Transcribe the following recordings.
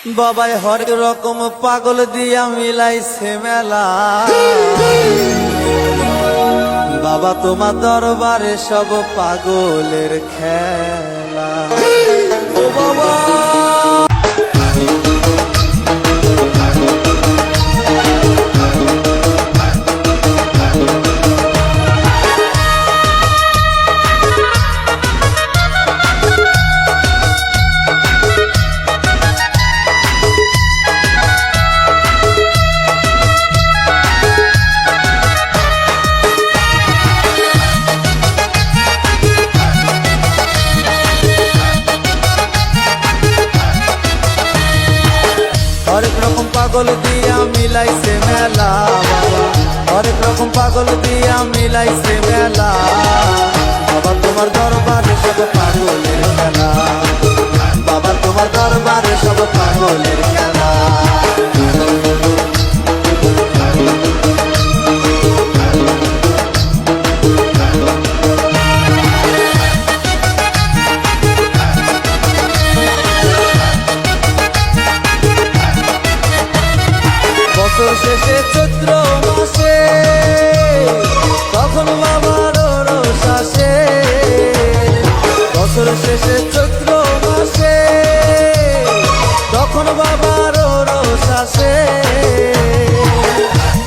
বাবাই হরেক রকম পাগল দিয়া মিলাইছে মেলা। বাবা তোমার দরবারে সব পাগলের খেলা। ও বাবা হরেক রকম পাগল দিয়া মিলাইছে মেলা। বাবা হরেক রকম পাগল দিয়া মিলাইছে মেলা। বাবা তোমার দরবারে সব পাগলের খেলা। বাবা তোমার দরবারে সব পাগলের খেলা। বছর শেষে চৈত্র মাসে তখন বাবার রোষ আসে। বছর শেষে চৈত্র মাসে তখন বাবার রোষ আসে।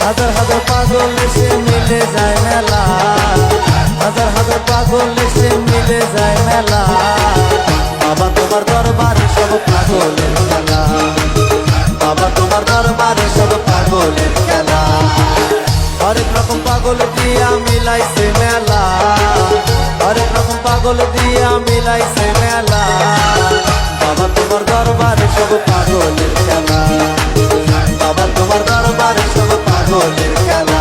হাজার হাজার পাগল এসে মিলে যায় মেলা। হাজার হাজার পাগল এসে মিলে যায় মেলা। বাবা তোমার দরবারে সব পাগলের খেলা। বাবা তোমার দরবারে সব পাগলের খেলা। হরেক রকম পাগল দিয়া মিলাইছে মেলা। হরেক রকম পাগল দিয়া মিলাইছে মেলা। বাবা তোমার দরবারে সব পাগলের খেলা। বাবা তোমার দরবারে সব পাগলের খেলা।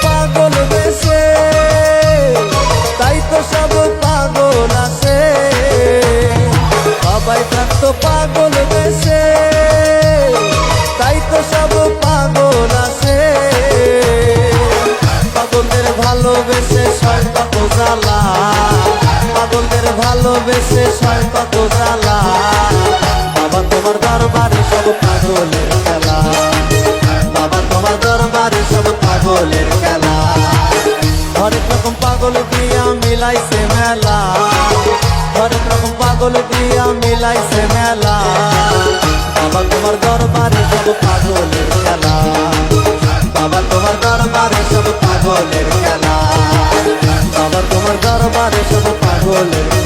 পাগল বেশে তাই তো সব পাগল আছে। বাবাই থাকতো পাগল বেশে তাই তো সব পাগল আছে। পাগলদের ভালোবেসে সয় কত জ্বালা। পাগলদের ভালোবেসে সয় কত জ্বালা। বাবা তোমার দরবারে সব পাগলের খেলা। বাবা তোমার দরবারে সব পাগলের খেলা। হরেক রকম পাগল দিয়া মিলাইছে মেলা। হরেক রকম পাগল দিয়া মিলাইছে মেলা। বাবা তোমার দরবারে সব পাগলের খেলা। বাবা তোমার দরবারে সব পাগলের খেলা। বাবা তোমার দরবারে সব পাগলের